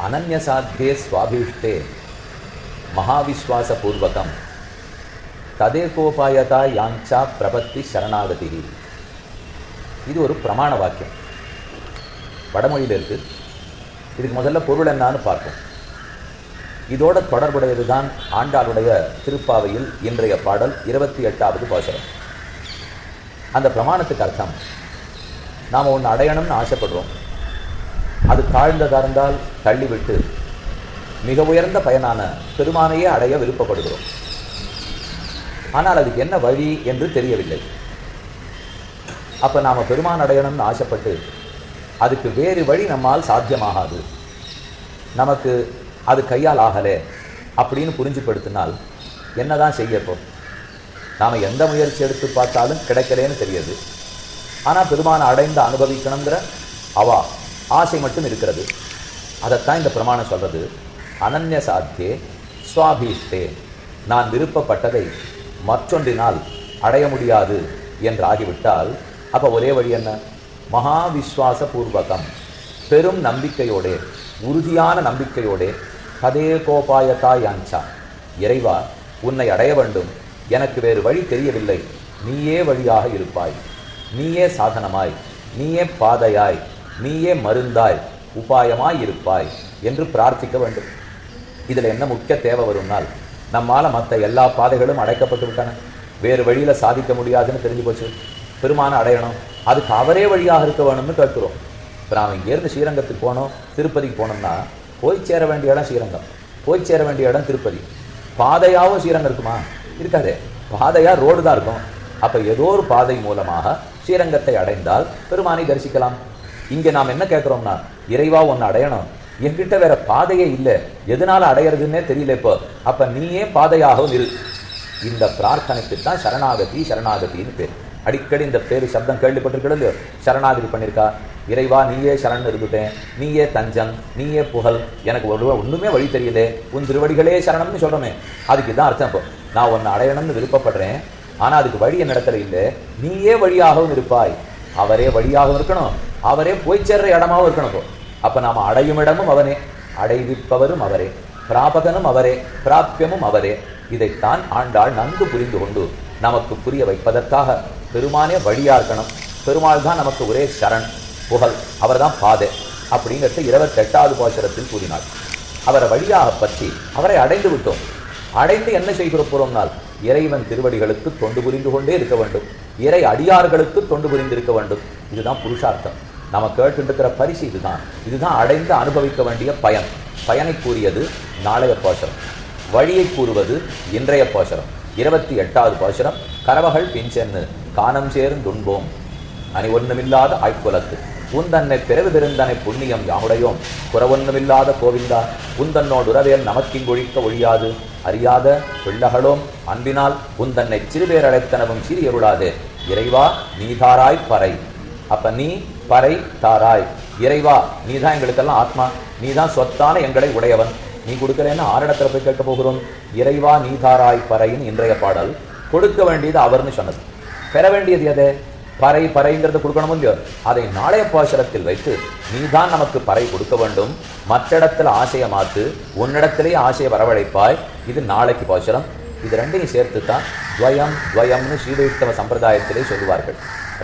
அனன்யசாத்தியே ஸ்வாபீஷ்டே மகாவிஸ்வாசபூர்வகம் ததேகோபாயதா யாஞ்சா பிரபத்தி சரணாகதி. இது ஒரு பிரமாண வாக்கியம், வடமொழியில் இருக்கு. இதுக்கு முதல்ல பொருள் என்னான்னு பார்ப்போம். இதோட தொடர்புடையது தான் ஆண்டாளுடைய திருப்பாவையில் இன்றைய பாடல் 28வது பாசுரம். அந்த பிரமாணத்துக்கு அர்த்தம், நாம் ஒன்று அடையணும்னு ஆசைப்படுறோம், அது தாழ்ந்ததாக இருந்தால் தள்ளிவிட்டு மிக உயர்ந்த பயனான பெருமானையே அடைய விருப்பப்படுகிறோம். ஆனால் அதுக்கு என்ன வழி என்று தெரியவில்லை. அப்போ நாம் பெருமான் அடையணும்னு ஆசைப்பட்டு அதுக்கு வேறு வழி நம்மால் சாத்தியமாகாது, நமக்கு அது கையால் ஆகலை அப்படின்னு புரிஞ்சுப்படுத்தினால் என்னதான் செய்யப்போ? நாம் எந்த முயற்சி எடுத்து பார்த்தாலும் கிடைக்கலேன்னு தெரியுது. ஆனால் பெருமானை அடைந்து அனுபவிக்கணுங்கிற ஆசை மட்டும் இருக்கிறது. அதைத்தான் இந்த பிரமாணம் சொல்றது. அனன்ய சாத்தியே ஸ்வாபீஷ்டே, நான் விருப்பப்பட்டதை மற்றொன்றினால் அடைய முடியாது என்று ஆகிவிட்டால் அப்போ ஒரே வழி என்ன? மகாவிஸ்வாச பூர்வகம், பெரும் நம்பிக்கையோடே, உறுதியான நம்பிக்கையோடே, கதே கோபாயதா யாஞ்சா, இறைவா உன்னை அடைய வேண்டும், எனக்கு வேறு வழி தெரியவில்லை, நீயே வழியாக இருப்பாய், நீயே சாதனமாய், நீயே பாதையாய், நீயே மருந்தாய், உபாயமாய் இருப்பாய் என்று பிரார்த்திக்க வேண்டும். இதில் என்ன முக்கிய தேவை வரும்னால், நம்மால் மற்ற எல்லா பாதைகளும் அடைக்கப்பட்டு விட்டன, வேறு வழியில் சாதிக்க முடியாதுன்னு தெரிஞ்சு போச்சு. பெருமானை அடையணும், அதுக்கு அவரே வழியாக இருக்க வேணும்னு கேட்குறோம். இப்போ நாம் இங்கேருந்து ஸ்ரீரங்கத்துக்கு போனோம், திருப்பதிக்கு போனோம்னா போய் சேர வேண்டிய இடம் ஸ்ரீரங்கம், போய் சேர வேண்டிய இடம் திருப்பதி. பாதையாகவும் ஸ்ரீரங்கம் இருக்குமா? இருக்காதே, பாதையாக ரோடு தான் இருக்கும். அப்போ ஏதோ ஒரு பாதை மூலமாக ஸ்ரீரங்கத்தை அடைந்தால் பெருமானை தரிசிக்கலாம். இங்கே நாம் என்ன கேட்குறோம்னா, இறைவா ஒன்று அடையணும், என்கிட்ட வேற பாதையே இல்லை, எதனால அடையிறதுன்னே தெரியல இப்போ, அப்போ நீயே பாதையாகவும் இரு. இந்த பிரார்த்தனைக்கு தான் சரணாகதி, சரணாகத்தின்னு பேர். அடிக்கடி இந்த பேரு சப்தம் கேள்விப்பட்டிருக்கிறது. சரணாகதி பண்ணியிருக்கா, இறைவா நீயே சரண் இருந்துட்டேன், நீயே தஞ்சம், நீயே புகழ், எனக்கு ஒன்றுமே வழி தெரியலே, உன் திருவடிகளே சரணம்னு சொல்கிறோமே, அதுக்கு தான் அர்த்தம். இப்போ நான் ஒன்று அடையணும்னு விருப்பப்படுறேன், ஆனால் அதுக்கு வழி என் இடத்துல இல்லை, நீயே வழியாகவும் இருப்பாய். அவரே வழியாகவும் இருக்கணும், அவரே போய் சேர்ற இடமாகவும் இருக்கணும். இப்போ அப்போ நாம் அடையும் இடமும் அவனே, அடைவிப்பவரும் அவரே, பிராபகனும் அவரே, பிராபியமும் அவரே. இதைத்தான் ஆண்டாள் நன்கு புரிந்து கொண்டு நமக்கு புரிய வைப்பதற்காக பெருமானே வழியா இருக்கணும், பெருமாள் தான் நமக்கு ஒரே சரண், புகழ், அவர் தான் பாதை அப்படிங்கிறது 28வது பாசுரத்தில் கூறினாள். அவரை வழியாக பற்றி அவரை அடைந்து விட்டோம். அடைந்து என்ன செய்கிற போறோம்னால், இறைவன் திருவடிகளுக்கு தொண்டு புரிந்து கொண்டே இருக்க வேண்டும், இறை அடியார்களுக்கு தொண்டு புரிந்திருக்க வேண்டும். இதுதான் புருஷார்த்தம். நம்ம கேட்டுருக்கிற பரிசு இதுதான். இதுதான் அடைந்து அனுபவிக்க வேண்டிய பயன். பயனை கூறியது நாளைய பாசுரம், வழியை கூறுவது இன்றைய பாசுரம் 28வது பாசுரம். கரவகள் பிஞ்சென்னு காணம் சேர்ந்துண்போம் அணி ஒன்றுமில்லாத ஆய்குலத்து உந்தன்னை பிறகு பெருந்தனை புண்ணியம் யாமுடையோம் குறவொன்றுமில்லாத கோவிந்தா உந்தன்னோடு உறவேல் நமக்கிங்கொழிக்க ஒழியாது அறியாத பிள்ளகளோம் அன்பினால் உந்தன்னை சிறுபேர் அழைத்தனவும் சிறியருளாதே இறைவா நீதாராய் பறை. அப்ப நீ பறை தாராய், இறைவா நீதான் எங்களுக்கெல்லாம் ஆத்மா, நீதான் சொத்தான எங்களை உடையவன், நீ கொடுக்கலன்னா ஆரிடத்துல போய் கேட்க போகிறோம். இறைவா நீதாராய் பறையின் இன்றைய பாடல். கொடுக்க வேண்டியது அவர்னு சொன்னது, பெற வேண்டியது எது? பறை. பறைங்கிறது கொடுக்கணும் இல்லையோ, அதை நாளைய பாசுரத்தில் வைத்து நீதான் நமக்கு பறை கொடுக்க வேண்டும், மற்ற இடத்துல ஆசையை மாத்து, உன்னிடத்திலேயே ஆசையை வரவழைப்பாய். இது நாளைக்கு பாசுரம். இது ரெண்டையும் சேர்த்து தான் துவயம் துவயம்னு ஸ்ரீவைஷ்ணவ சம்பிரதாயத்திலே சொல்லுவார்கள்.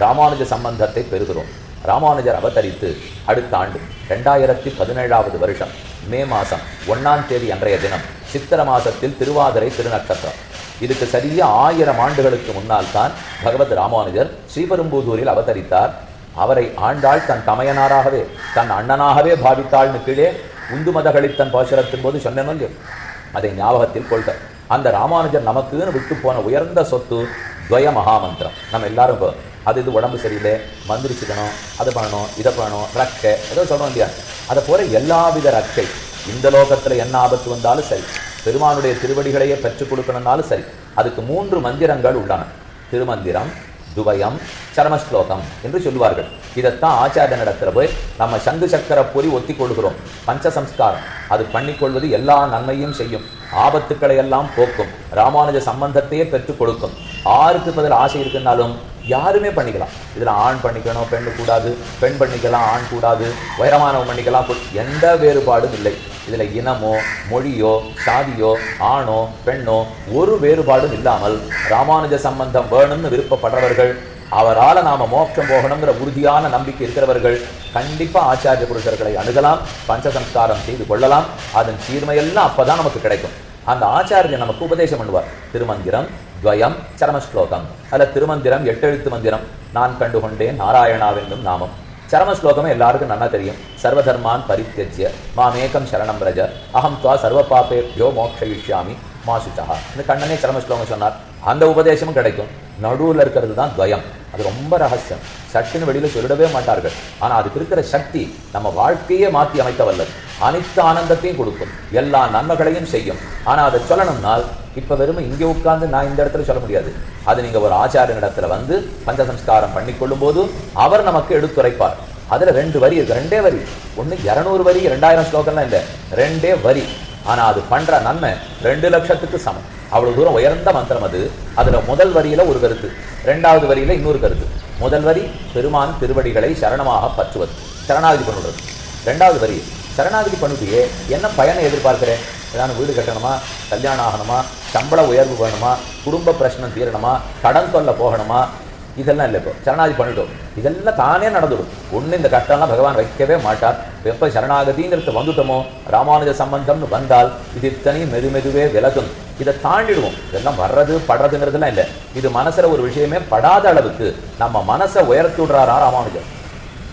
ராமானுஜ சம்பந்தத்தை பெறுகிறோம். ராமானுஜர் அவதரித்து அடுத்த ஆண்டு 2017வது வருஷம் மே மாதம் 1ஆம் தேதி அன்றைய தினம் சித்திர மாசத்தில் திருவாதிரை திருநட்சத்திரம். இதுக்கு சரியா 1000 ஆண்டுகளுக்கு முன்னால் தான் பகவத் ராமானுஜர் ஸ்ரீபெரும்புதூரில் அவதரித்தார். அவரை ஆண்டாள் தன் தமையனாராகவே தன் அண்ணனாகவே பாவித்தாள்னு கீழே உந்து மதகளித்தன் பாசுரத்தின் போது சொன்னேன். அதை ஞாபகத்தில் கொள்க. அந்த ராமானுஜர் நமக்குன்னு விட்டு போன உயர்ந்த சொத்து துவய மகாமந்திரம். நம்ம எல்லாரும் இப்போ அது இது உடம்பு சரியில்லை, மந்திரிச்சுக்கணும், அதை பண்ணணும், இதை பண்ணணும், ரக்கை ஏதோ சொல்லணும் இல்லையா, அதை போல எல்லாவித ரக்கை இந்த லோகத்தில் என்ன ஆபத்து வந்தாலும் சரி, பெருமானுடைய திருவடிகளையே பெற்றுக் கொடுக்கணும்னாலும் சரி, அதுக்கு 3 மந்திரங்கள் உள்ளன. திருமந்திரம், துவயம், சரமஸ்லோகம் என்று சொல்லுவார்கள். இதைத்தான் ஆச்சாரியனிடத்துல போய் நம்ம சங்கு சக்கர பொறி ஒத்தி கொள்கிறோம். பஞ்சசம்ஸ்காரம் அது பண்ணிக்கொள்வது எல்லா நன்மையும் செய்யும், ஆபத்துக்களை எல்லாம் போக்கும், ராமானுஜ சம்பந்தத்தையே பெற்றுக் கொடுக்கும். ஆருக்கு பதில் ஆசை இருக்குன்னாலும் யாருமே பண்ணிக்கலாம். இதுல ஆண் பண்ணிக்கணும் பெண்ணு கூடாது, பெண் பண்ணிக்கலாம் ஆண் கூடாது, உயரமானவன் பண்ணிக்கலாம், எந்த வேறுபாடும் இல்லை. இதுல இனமோ மொழியோ சாதியோ ஆணோ பெண்ணோ ஒரு வேறுபாடும் இல்லாமல் ராமானுஜ சம்பந்தம் வேணும்னு விருப்பப்படுறவர்கள், அவரால் நாம மோட்சம் போகணுங்கிற உறுதியான நம்பிக்கை இருக்கிறவர்கள் கண்டிப்பா ஆச்சாரிய புருஷர்களை அணுகலாம், பஞ்சசம்ஸ்காரம் செய்து கொள்ளலாம். அதன் சீர்மையெல்லாம் அப்பதான் நமக்கு கிடைக்கும். அந்த ஆச்சாரியர் நமக்கு உபதேசம் பண்ணுவார். திருமந்திரம் துவயம் சரமஸ்லோகம். அதில் திருமந்திரம் 8 எழுத்து மந்திரம். நான் கண்டுகொண்டேன் நாராயணாவென்னும் நாமம். சரமஸ்லோகமே எல்லாருக்கும் நல்லா தெரியும். சர்வதர்மான் பரித்யஜ்ய மாமேகம் சரணம் ரஜ அகம் துவா சர்வ பாபேப்யோ மோக்ஷயிஷ்யாமி மாசுச்சா. இந்த கண்ணனே சரமஸ்லோகம் சொன்னார். அந்த உபதேசமும் கிடைக்கும். நடுவில் இருக்கிறது தான் துவயம். அது ரொம்ப ரகசியம், சட்டுன்னு வெளியில சொல்லிடவே மாட்டார்கள். ஆனா அதுக்கு இருக்கிற சக்தி நம்ம வாழ்க்கையே மாற்றி அமைக்க வல்லது. அனைத்து ஆனந்தத்தையும் கொடுக்கும், எல்லா நன்மைகளையும் செய்யும். ஆனா அதை சொல்லணும்னால் இப்ப வெறும் இங்கே உட்கார்ந்து நான் இந்த இடத்துல சொல்ல முடியாது. அது நீங்க ஒரு ஆச்சாரியனிடத்துல வந்து பஞ்சசம்ஸ்காரம் பண்ணிக்கொள்ளும் போது அவர் நமக்கு எடுத்துரைப்பார். அதுல 2 வரி இருக்கு, 2 வரி. ஒண்ணு 200 வரி 2000 ஸ்லோகம்லாம் இல்லை, 2 வரி. ஆனா அது பண்ற நன்மை 2 லட்சத்துக்கு சமம். அவ்வளவு தூரம் உயர்ந்த மந்திரம் அது. அதுல முதல் வரியில ஒரு கருத்து, 2வது வரியில இன்னொரு கருத்து. முதல் வரி பெருமான் திருவடிகளை சரணமாக பற்றுவது, சரணாகதி பண்ணுறது. 2வது வரி சரணாகதி பண்ணிட்டியே என்ன பயனை எதிர்பார்க்கிறேன்? ஏதாவது வீடு கட்டணுமா, கல்யாணம் ஆகணுமா, சம்பள உயர்வு வேணுமா, குடும்ப பிரச்சனை தீரணுமா, கடன் தொல்லை போகணுமா, இதெல்லாம் இல்லை. இப்போ சரணாகதி பண்ணிட்டோம், இதெல்லாம் தானே நடந்துடும். ஒன்று இந்த கஷ்டம்லாம் பகவான் வைக்கவே மாட்டார். எப்போ சரணாகதிங்கிறது வந்துட்டோமோ, ராமானுஜ சம்பந்தம்னு வந்தால் இது இத்தனையும் மெதுமெதுவே விலகும். இதை தாண்டிடுவோம். இதெல்லாம் வர்றது படுறதுங்கிறதுலாம் இல்லை. இது மனசுல ஒரு விஷயமே படாத அளவுக்கு நம்ம மனசை உயர்த்தி விடுறாரா ராமானுஜர்.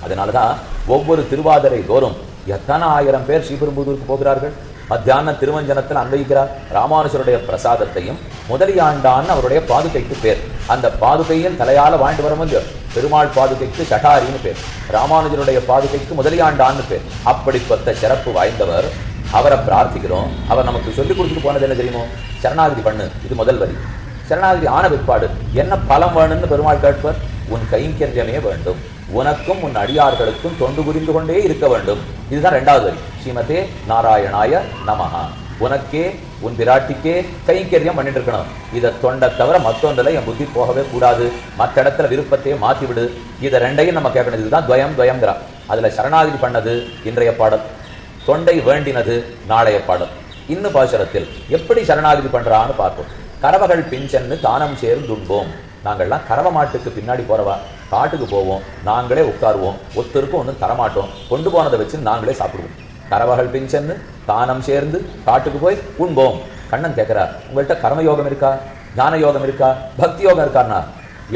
அதனாலதான் ஒவ்வொரு திருவாதிரை தோறும் எத்தனை 1000 பேர் ஸ்ரீபெரும்புதூருக்கு போகிறார்கள். மத்தியான திருமஞ்சனத்தில் அன்வைக்கிறார். ராமானுஜருடைய பிரசாதத்தையும் முதலியாண்டான்னு அவருடைய பாதுகைக்கு பேர். அந்த பாதுகையின் தலையால வாழ்ந்து வர முடியும். பெருமாள் பாதுகைக்கு சட்டாரின்னு பேர், ராமானுஜருடைய பாதுகைக்கு முதலியாண்டான்னு பேர். அப்படிப்பட்ட சிறப்பு வாய்ந்தவர். அவரை பிரார்த்திக்கிறோம். அவர் நமக்கு சொல்லிக் கொடுத்துட்டு போனது என்ன தெரியுமோ? சரணாகதி பண்ணு, இது முதல் வரி. சரணாகதி ஆன பிற்பாடு என்ன பலம் வேணும்னு பெருமாள் கேட்பார். உன் கைங்கரியமே வேண்டும், உனக்கும் உன் அடியார்களுக்கும் தொண்டு புரிந்து கொண்டே இருக்க வேண்டும். இதுதான் 2வது வரி. ஸ்ரீமதே நாராயணாய நமஹா. உனக்கே உன் பிராட்டிக்கே கைங்கரியம் பண்ணிட்டு இருக்கணும். இதை தொண்டை தவிர மற்றொன்றில் என் புத்தி போகவே கூடாது. மற்ற இடத்துல விருப்பத்தையே மாற்றி விடு. இதை 2ஐயும் நம்ம கேட்கணும். இதுதான் துவயம் துவயம்ங்கிறா. அதுல சரணாகதி பண்ணது இன்றைய பாடல், தொண்டை வேண்டினது நாளைய பாடல். இன்னும் பாசுரத்தில் எப்படி சரணாகதி பண்றான்னு பார்ப்போம். கரவகள் பிஞ்சன்னு தானம் சேர்ந்துண்போம். நாங்கள்லாம் கறவை மாட்டுக்கு பின்னாடி போறவா, காட்டுக்கு போவோம், நாங்களே உட்காருவோம், ஒருத்தருக்கும் ஒன்றும் தரமாட்டோம், கொண்டு போனதை வச்சு நாங்களே சாப்பிடுவோம். கரவகள் பிஞ்சன்னு தானம் சேர்ந்து காட்டுக்கு போய் உண்போம். கண்ணன் கேட்கிறார், உங்கள்கிட்ட கர்மயோகம் இருக்கா, ஞான யோகம் இருக்கா, பக்தி யோகம் இருக்கான்னா?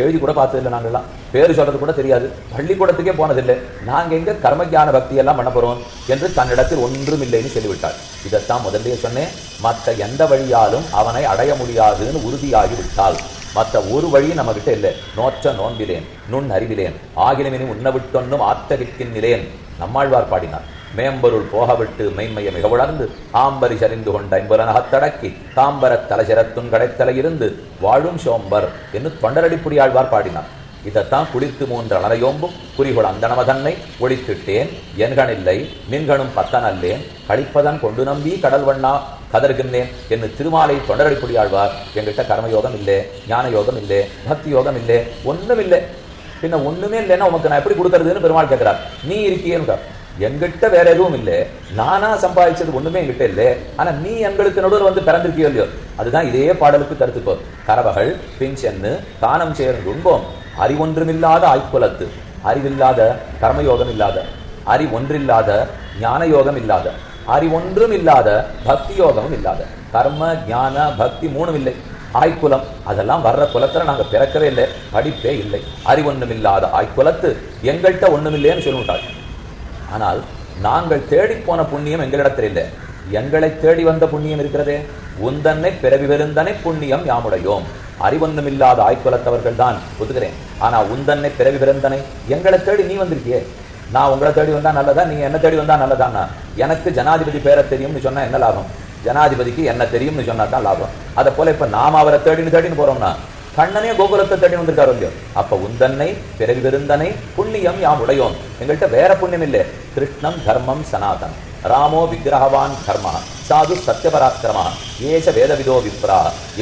எழுதி கூட பார்த்ததில்லை, நாங்கள்லாம் பேரு சொல்றது கூட தெரியாது, பள்ளிக்கூடத்துக்கே போனதில்லை. நாங்க எங்க கர்மஜான பக்தி எல்லாம் பண்ண போறோம் என்று தன்னிடத்தில் ஒன்றும் இல்லைன்னு சொல்லிவிட்டாள். இதைத்தான் முதல்ல சொன்னேன். மற்ற எந்த வழியாலும் அவனை அடைய முடியாதுன்னு உறுதியாகி விட்டாள். மற்ற ஒரு வழி நம்ம கிட்ட இல்லை. நோற்ற நோன்பிலேன் நுண் அறிவிலேன் ஆகினமினி உண்ணவிட்டொன்னும் ஆற்றகிற்கின் நிலேன். நம்மாழ்வார் பாடினார். மேம்பொருள் போகவிட்டு மெய்மையை மிக உணர்ந்து ஆம்பரி சரிந்து கொண்ட ஐம்புலனகத்தடக்கி தாம்பரத் தலைசிரத்துன் கடைத்தலை இருந்து வாழும் சோம்பர் என்று தொண்டரடிப்புரியாழ்வார் பாடினார். இதைத்தான் குளித்து 3 அலரையோம்பும் குறிகொள் அந்தனம தன்னை ஒழித்திட்டேன் என்கணில்லை நின்கணும் பத்தனல்லேன் கழிப்பதன் கொண்டு நம்பி கடல் வண்ணா கதறுகின்றேன் என்று திருமாலை தொண்டரடிப்புரியாழ்வார். எங்கிட்ட கர்மயோகம் இல்லை, ஞான யோகம் இல்லை, பக்தி யோகம் இல்லை, ஒண்ணும் இல்லை. பின்ன ஒண்ணுமே இல்லைன்னா உனக்கு நான் எப்படி கொடுக்கறதுன்னு பெருமாள் கேட்கிறார். நீ இருக்கியேன்னு. எங்கிட்ட வேற எதுவும் இல்லை, நானா சம்பாதிச்சது ஒண்ணுமே எங்கிட்ட இல்லை, ஆனா நீ எங்களுக்கு நடுவர் வந்து பிறந்திருக்கியோ இல்லையோ. அதுதான் இதே பாடலுக்கு கருத்துக்கோ. கரவகள் பிஞ்சென்னு தானம் சேர்ந்து உண்போம். அறிவொன்றுமில்லாத ஆய்க்குலத்து, அறிவில்லாத கர்மயோகம் இல்லாத, அறிவொன்றில்லாத ஞான யோகம் இல்லாத, அறிவொன்றும் இல்லாத பக்தி யோகமும் இல்லாத, கர்ம ஞான பக்தி 3ம் இல்லை. ஆய்க்குலம் அதெல்லாம் வர்ற குலத்துல நாங்க பிறக்கவே இல்லை, படிப்பே இல்லை. அறிவொன்றும் இல்லாத ஆய்க்குலத்து எங்கள்கிட்ட ஒண்ணுமில்லைன்னு சொல்லிவிட்டாள். ஆனால் நாங்கள் தேடி போன புண்ணியம் எங்களிடத்தில் இல்லை, எங்களை தேடி வந்த புண்ணியம் இருக்கிறதே. உந்தன்னை பிறவி பெருந்தனை புண்ணியம் யாமுடையோம். அறிவொன்றுமில்லாத ஆய்க்குலத்தவர்கள் தான் ஒத்துக்கிறேன். ஆனா உந்தன்னை பிறவி பெருந்தனை எங்களை தேடி நீ வந்திருக்கியே. நான் உங்களை தேடி வந்தா நல்லதா, நீங்க என்ன தேடி வந்தா நல்லதான்னா? எனக்கு ஜனாதிபதி பேரை தெரியும்னு சொன்னா என்ன லாபம்? ஜனாதிபதிக்கு என்ன தெரியும்னு சொன்னா தான் லாபம். அதை போல இப்ப நாம அவரை தேடின்னு போறோம்னா கண்ணனே கோகுலத்தை தேடி வந்திருக்காரு இல்லையோ. அப்ப உந்தன்னை பிறவி விருந்தனை புண்ணியம் யாம் உடையோம். எங்கள்கிட்ட வேற புண்ணியம் இல்லை. கிருஷ்ணம் தர்மம் சனாதன் ராமோ விக்கிரகவான் கர்ம சாது சத்யபராக்கிரம ஏஷ வேதவிதோ விப்ரா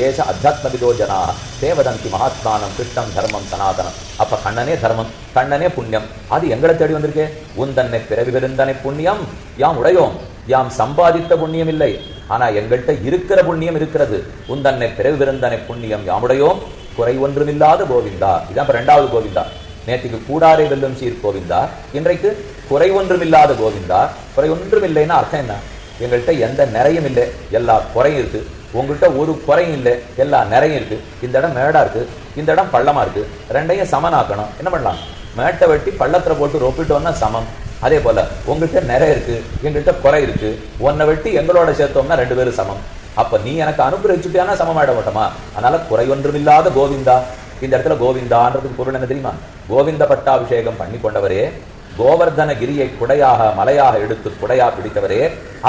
ஏஷ அத்தியாத்மவிதோ ஜனா தேவதந்தி மகாத்மானம் கிருஷ்ணம் தர்மம் சனாதனம். அப்ப கண்ணனே தர்மம், கண்ணனே புண்ணியம். அது எங்களை தேடி வந்திருக்கே. உந்தன்னை பிறவி விருந்தனை புண்ணியம் யாம் உடையோம். யாம் சம்பாதித்த புண்ணியம் இல்லை, ஆனா எங்கள்கிட்ட இருக்கிற புண்ணியம் இருக்கிறது. உந்தன்னை பிறவி விருந்தனை புண்ணியம் யாமுடையோம் குறை ஒன்றுமில்லாத கோவிந்தா. இதான் இப்ப 2வது கோவிந்தா. நேற்றுக்கு கூடாரை வெல்லும் சீர் கோவிந்தா, இன்றைக்கு குறை ஒன்றுமில்லாத கோவிந்தா. குறை ஒன்றுமில்லைன்னா அர்த்தம் என்ன? எங்கள்கிட்ட எந்த நிறையும் இல்லை, எல்லா குறையும் இருக்கு. உங்கள்கிட்ட ஒரு குறையும் இல்லை, எல்லா நிறையும் இருக்கு. இந்த இடம் மேடா இருக்கு, இந்த இடம் பள்ளமா இருக்கு. ரெண்டையும் சமனாக்கணும். என்ன பண்ணலாம்? மேட்டை வெட்டி பள்ளத்துல போட்டு ரொப்பிட்டு வந்தா சமம். அதே போல உங்கள்கிட்ட நிறைய இருக்கு, எங்கள்கிட்ட குறை இருக்கு. உன்னை வெட்டி எங்களோட சேர்த்தோம்னா 2 பேரும் சமம். அப்ப நீ எனக்கு அனுகிரகிச்சுட்டியானா சமமாயிட மாட்டோமா? அதனால குறை ஒன்றுமில்லாத கோவிந்தா. இந்த இடத்துல கோவிந்தான்றதுக்கு பொருள் என்ன தெரியுமா? கோவிந்த பட்டாபிஷேகம் பண்ணி கொண்டவரே, கோவர்தன கிரியை குடையாக மலையாக எடுத்து குடையா பிடித்தவரே,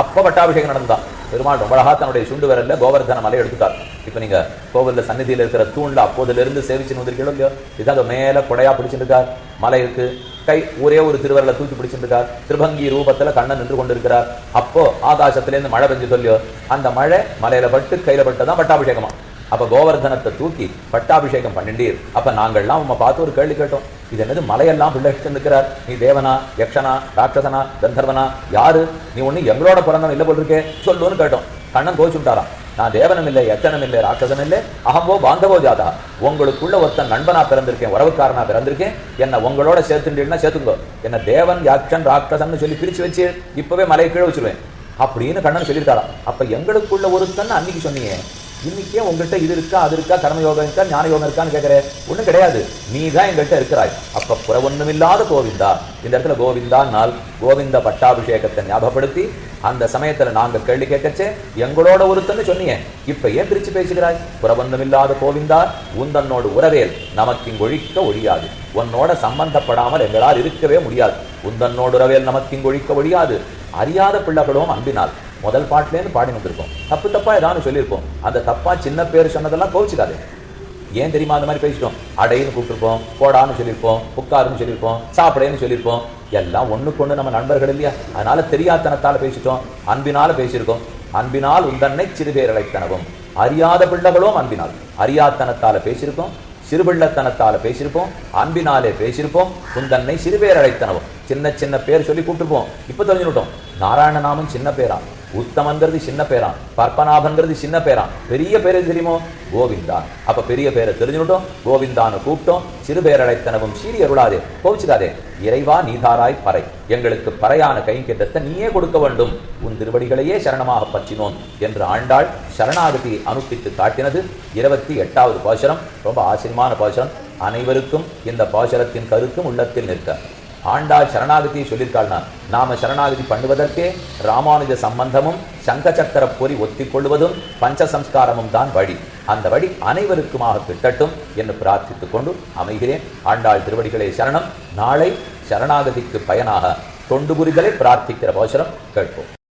அப்ப பட்டாபிஷேகம் நடந்தான். பெருமாள் ரொம்ப அழகா தன்னுடைய சுண்டு விரல்ல கோவர்தன மலை எடுத்துட்டார். இப்ப நீங்க கோவில்ல சந்நிதியில இருக்கிற தூண்ல அப்போதுல இருந்து சேவிச்சுன்னு வந்திருக்கீங்களோ இல்லையோ, இதாக மேல குடையா பிடிச்சிருக்கார். மலை இருக்கு, கை ஒரே ஒரு திருவரலை தூக்கி பிடிச்சிருக்கார். திருபங்கி ரூபத்துல கண்ணன் நின்று கொண்டிருக்கிறார். அப்போ ஆகாசத்திலேருந்து மழை பெஞ்சு சொல்லியோ, அந்த மழை மலையில பட்டு கையில பட்டுதான் பட்டாபிஷேகமா. அப்ப கோவர்தனத்தை தூக்கி பட்டாபிஷேகம் பண்ணிண்டீர். அப்ப நாங்கள்லாம் உண்மை பார்த்து ஒரு கேள்வி கேட்டோம். இது என்னது மலையெல்லாம் பிள்ளை இருக்கிறார்? நீ தேவனா, யக்ஷனா, ராட்சசனா, கந்தர்வனா, யாரு நீ? ஒண்ணு எங்களோட பிறந்தவன் இல்லை போல் இருக்கே, சொல்லுன்னு கேட்டோம். கண்ணன் கோச்சுட்டாராம். நான் தேவனும் இல்லை, யக்ஷனும் இல்லை, ராட்சசனும் இல்லை, அகம்போ பாந்தவோ ஜாதா. உங்களுக்குள்ள ஒருத்தன் நண்பனா பிறந்திருக்கேன், உறவுக்காரனா பிறந்திருக்கேன். என்ன உங்களோட சேர்த்துட்டீங்கன்னா சேர்த்துக்கோ. என்ன தேவன் யக்ஷன் ராட்சசன் சொல்லி பிரிச்சு வச்சு இப்பவே மலையை கீழே வச்சிருவேன் அப்படின்னு கண்ணன் சொல்லியிருக்காராம். அப்ப எங்களுக்குள்ள ஒருத்தன் அன்னைக்கு சொன்னீங்க, இன்னைக்கே உங்கள்கிட்ட இது இருக்கா, அது இருக்கா, கர்ம யோகம் இருக்கா, ஞான யோகம் இருக்கான்னு கேட்கிறேன். ஒண்ணும் கிடையாது, நீ தான் எங்கள்கிட்ட இருக்கிறாய். அப்ப புற ஒண்ணுமில்லாத கோவிந்தா. இந்த இடத்துல கோவிந்தானால் கோவிந்த பட்டாபிஷேகத்தை ஞாபகப்படுத்தி அந்த சமயத்துல நாங்க கேள்வி கேட்கச்சே எங்களோட ஒருத்தன்னு சொன்னீங்க. இப்ப ஏன் பிரிச்சு பேசுகிறாய்? புற ஒண்ணுமில்லாத கோவிந்தா, உந்தன்னோடு உறவேல் நமக்கு இங்கொழிக்க ஒழியாது. உன்னோட சம்பந்தப்படாமல் எங்களால் இருக்கவே முடியாது. உந்தன்னோடு உறவேல் நமக்கு இங்கொழிக்க ஒழியாது. அறியாத பிள்ளைகளும் அன்பினால் முதல் பாட்டிலேருந்து பாடி வந்திருக்கோம். தப்பு தப்பா ஏதாவது சொல்லியிருப்போம். அந்த தப்பா சின்ன பேர் சொன்னதெல்லாம் கோவிச்சுக்காது. ஏன் தெரியுமா அந்த மாதிரி பேசிட்டோம்? அடைன்னு கூப்பிட்டுருப்போம், போடான்னு சொல்லியிருப்போம், புக்காருன்னு சொல்லியிருப்போம், சாப்பிடேன்னு சொல்லியிருப்போம். எல்லாம் ஒண்ணுக்கு ஒண்ணு நம்ம நண்பர்கள் இல்லையா? அதனால தெரியாதனத்தால பேசிட்டோம், அன்பினால பேசியிருக்கோம். அன்பினால் உந்தன்னை சிறுபேர் அழைத்தனவும். அறியாத பிள்ளைகளும் அன்பினால் அறியாதனத்தால பேசியிருக்கோம், சிறுபிள்ளத்தனத்தால பேசியிருப்போம், அன்பினாலே பேசியிருப்போம். உந்தன்னை சிறுபேர் அழைத்தனவும். சின்ன சின்ன பேர் சொல்லி கூப்பிட்டுருப்போம். இப்ப தெரிஞ்சுட்டோம், நாராயணநாமம் சின்ன பேரா, உத்தமங்கிறது சின்ன பேரா, பற்பநாபங்கிறது சின்ன பேரா, பெரிய பேரு தெரியுமோ கோவிந்தா. அப்ப பெரிய பேரை தெரிஞ்சுட்டோம், கோவிந்தான்னு கூப்பிட்டோம். சிறு பேரழைத்தனவும் சீரி அருளாதே, கோவிச்சுக்காதே. இறைவா நீதாராய் பறை, எங்களுக்கு பறையான கைங்கேற்றத்தை நீயே கொடுக்க வேண்டும். உன் திருவடிகளையே சரணமாக பற்றினோம் என்று ஆண்டாள் சரணாகதியை அனுஷ்டித்து காட்டினது 28வது பாசுரம். ரொம்ப ஆச்சரியமான பாசுரம். அனைவருக்கும் இந்த பாசுரத்தின் கருத்தும் உள்ளத்தில் நிற்க. ஆண்டாள் சரணாகதியை சொல்லியிருக்காள்னா, நாம சரணாகதி பண்ணுவதற்கே ராமானுஜ சம்பந்தமும் சங்க சக்கர பொறி ஒத்திக்கொள்வதும் பஞ்சசம்ஸ்காரமும் தான் வழி. அந்த வழி அனைவருக்குமாக கிட்டட்டும் என்று பிரார்த்தித்துக் கொண்டு அமைகிறேன். ஆண்டாள் திருவடிகளே சரணம். நாளை சரணாகதிக்கு பயனாக தொண்டு புரிதலை பிரார்த்திக்கிற பாசுரம் கேட்போம்.